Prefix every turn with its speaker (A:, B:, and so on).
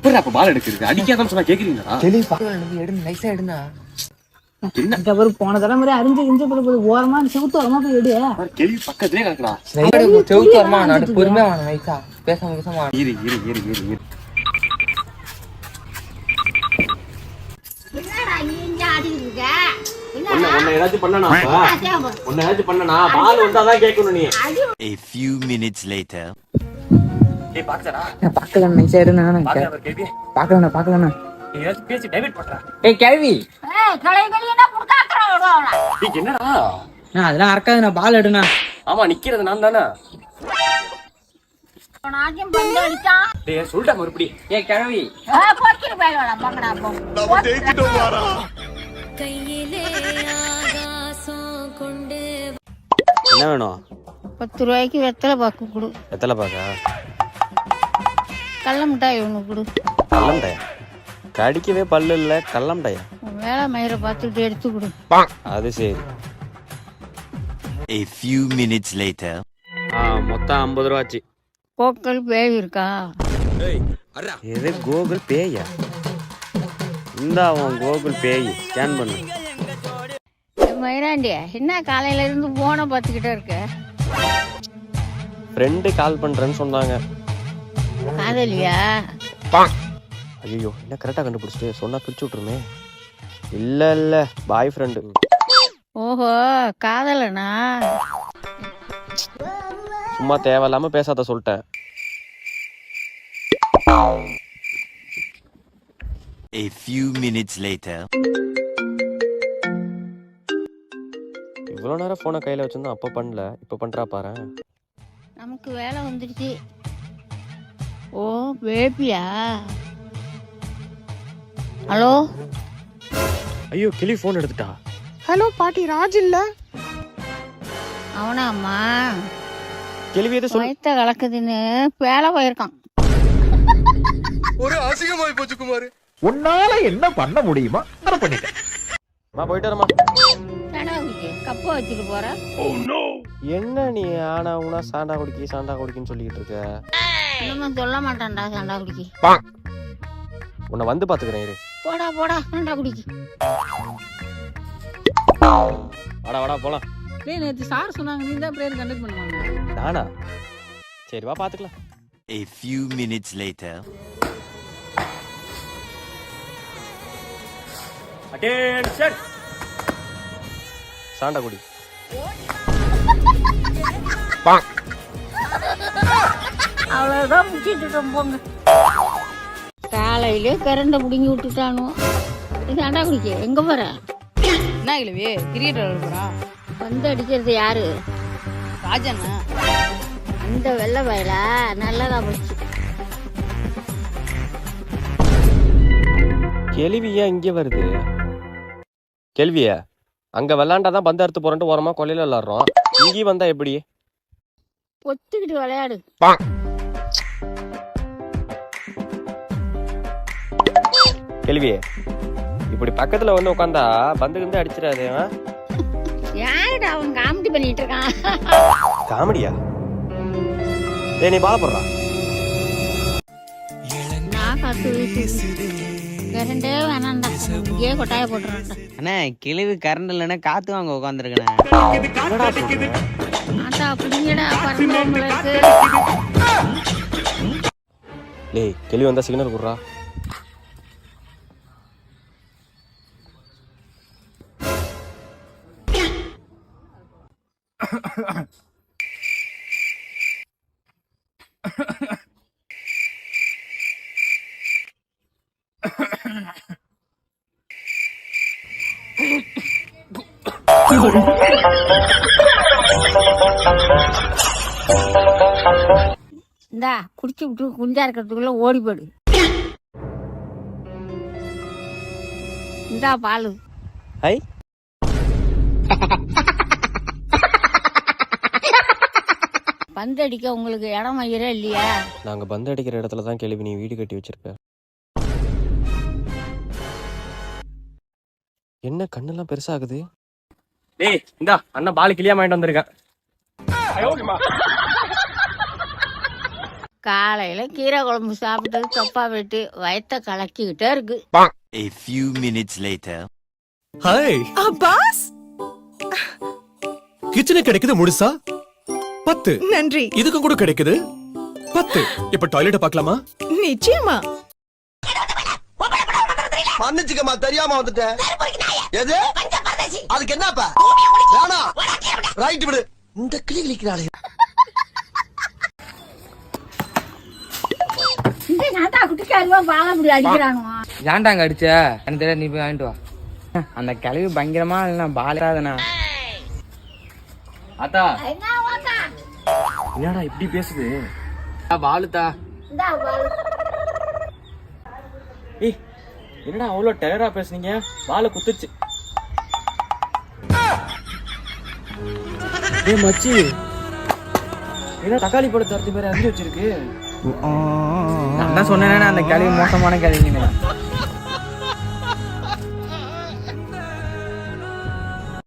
A: எப்படி அப்ப பால் எடுக்கிறது? அடிக்காதன்னு சொன்னா கேக்குறீங்களா?
B: எடுங்க நைஸா எடுங்க.
A: என்ன
C: போன தலைமுறை அறிஞ்சு இஞ்ச போது ஓரமா செவுத்து ஓரமா போய் எடு.
A: கேள்வி பக்கத்துலயே கிடக்குடா.
B: செவுத்து வரமா நடு பொறுமையா வாங்க நைஸா பேசாம பேசாம
A: இரு இரு இரு இரு இரு. உன்னை ஏதாச்சும் பண்ணனா? உன்னை ஏதாச்சும் பண்ணனா? பால் வந்தாதான் கேட்கணும் நீ.
D: A few minutes later.
A: ஏய் பாக்கறா?
B: பாக்கல நைஸா எடுங்க நானே.
A: கேள்வி
B: பாக்கலண்ணா.
A: நீ ஏதாச்சும் பேசி டைவர்ட் பண்றா.
B: ஏய் கேள்வி.
A: டேய் என்னடா?
B: அதெல்லாம் அறக்காது நான் பால் எடுனா.
A: ஆமா நிக்கிறது நான் தானே. டேய் சொல்டா மறுபடி.
B: ஏய் கேள்வி.
A: என்ன வேணும்?
E: 10 ரூபாய்க்கு வெத்தலை பாக்கு கொடு.
A: எத்தனை பாக்கா?
E: கடல மிட்டாய் ஒன்று கொடு.
A: கள்ளம்டையா? கடிக்கவே பல்லு இல்ல, கள்ளம்டையா?
E: வேலை மயிரை பார்த்துட்டு எடுத்து கொடு.
A: அது சரி.
D: A few minutes later.
A: மொத்தம் 50 ரூபா ஆச்சு.
E: கோக்கல் பேய் இருக்கா?
A: எது கூகுள் பேயா? இந்தா உன் கூகுள் பேய் ஸ்கேன் பண்ணு.
E: மயிராண்டி என்ன காலையில இருந்து போனை பார்த்துக்கிட்டே இருக்க?
A: ஃப்ரெண்டு கால் பண்றேன்னு சொன்னாங்க.
E: காதலியா?
A: ஐயோ என்ன கரெக்டா கண்டுபிடிச்சிட்டு சொன்னா பிரிச்சு விட்டுருமே. இல்ல இல்ல பாய் ஃப்ரெண்டு.
E: ஓஹோ காதலனா?
A: சும்மா தேவையில்லாம பேசாத சொல்லிட்டேன்.
D: A few minutes later.
A: இவ்வளோ நேரம் போனை கையில வச்சிருந்தா அப்ப பண்ணல, இப்ப பண்றா பாரு.
E: நமக்கு வேலை வந்துடுச்சு. ஓ பேபியா? ஹலோ.
A: ஐயோ கிளி போன் எடுத்துட்டா.
B: ஹலோ பாட்டி ராஜ் இல்ல?
E: அவனாம்மா
A: கேள்வி எது சொல்லு.
E: வயித்த கலக்குதுன்னு வேலை போயிருக்கான்.
F: ஒரு அசிங்கமாய் போச்சு குமார்.
G: உன்னால என்ன பண்ண முடியுமா அதை பண்ணிட்டேன்.
A: போயிட்டு வரமா.
E: கப்ப வச்சுட்டு போற.
A: என்ன நீ ஆனா உனா சாண்டா குடிக்கின்னு சொல்லிக்கிட்டு இருக்க?
E: இன்னும் சொல்ல மாட்டான்டா சாண்டா குடிக்கி.
A: உன்னை வந்து பாத்துக்கிறேன் இரு.
E: போடா போடா சாண்டா குடிக்கி.
A: வாடா வாடா போலாம்.
C: டேய் நேத்து சார் சொன்னாங்க நீ தான் பிரேயர் கண்டக்ட் பண்ணுவாங்க.
A: நானா? சரி வா பாத்துக்கலாம்.
D: A few minutes later.
A: Attention. Santa குடி.
E: அவ்வளவுதான் முடிச்சிட்டு போங்க. காலையிலே கரண்ட புடுங்கி விட்டுட்டானு. சாண்டா குடிக்க எங்க போற?
C: என்ன இல்லவே கிரிக்கெட் விளையாட போறா.
E: வந்து அடிக்கிறது யாரு?
C: ராஜண்ணா.
E: அந்த வெள்ளை வயல நல்லதா போச்சு.
A: கேள்வி ஏன் இங்கே வருது? கேள்வியா அங்க விளாண்டாதான் பந்து அறுத்து போறேன்ட்டு ஓரமா கொல்லையில விளாடுறோம். இங்கே வந்தா எப்படி?
E: ஒத்துக்கிட்டு விளையாடு.
A: கேள்வி இப்படி பக்கத்துல வந்து உட்காந்தா பந்து வந்து அடிச்சிடாது.
E: யாருடா அவன் காமெடி பண்ணிட்டு இருக்கான்?
A: காமெடியா? ஏ நீ பால போடுறா.
E: நான் காத்து வீசுது. கரண்டே வேணாண்டா. இங்கே கொட்டாய போட்டுறான்டா.
B: அண்ணா கிழவி கரண்ட் இல்லைன்னா காத்து வாங்க உட்காந்துருக்கேன்.
E: ஆட்டா பிடிங்கடா பரம்பரை இருக்கு.
A: லேய் கேள்வி வந்தா சிக்னல் குடுறா.
E: இந்தா குடிச்சு விட்டு குஞ்சா இருக்கிறதுக்குள்ள ஓடி போடு. இந்தா பாலு.
A: ஹை
E: பந்து அடிக்க உங்களுக்கு இடம் மயிரே இல்லையா?
A: நாங்க பந்து அடிக்கிற இடத்துல தான் கேள்வி நீ வீடு கட்டி வச்சிருக்க. என்ன கண்ணெல்லாம் பெருசாகுது? டேய் இந்தா அண்ணா பால் கிளியா வாங்கிட்டு வந்திருக்கேன்.
E: காலையில கீரை குழம்பு சாப்பிட்டு தொப்பா வெட்டி வயத்த கலக்கிக்கிட்டே இருக்கு.
D: A few minutes later.
F: Hi
H: Abbas
F: கிச்சனுக்கு கிடைக்குது முழுசா 10.
H: நன்றி.
F: இதுக்கும் கூட கிடைக்குது 10. இப்ப டாய்லெட் பார்க்கலாமா?
H: நிச்சயமா.
I: மன்னிச்சுக்கமா, தெரியாம வந்துட்டேன். எது அதுக்கு என்னப்பா? ரைட் விடு. இந்த கிளி கிளிக்கிறாளே.
B: ஏன்டாங்க அடிச்ச? எனக்கு தெரியாது, நீ போய் வாங்கிட்டு வா. அந்த கிளவி பயங்கரமா இல்லைன்னா பாலாதனா. அத்தா
A: என்னடா இப்படி பேசுது?
B: பாலுதா.
A: ஏய் என்னடா அவ்வளோ டெரரா பேசுனீங்க? வாழை குத்துச்சு. ஏய் மச்சி, என்ன தக்காளி பழத்தை அறுத்து பேர் அறிஞ்சு வச்சிருக்கு?
B: நான் தான் சொன்னேனே அந்த கிளவி மோசமான கிளவிங்க.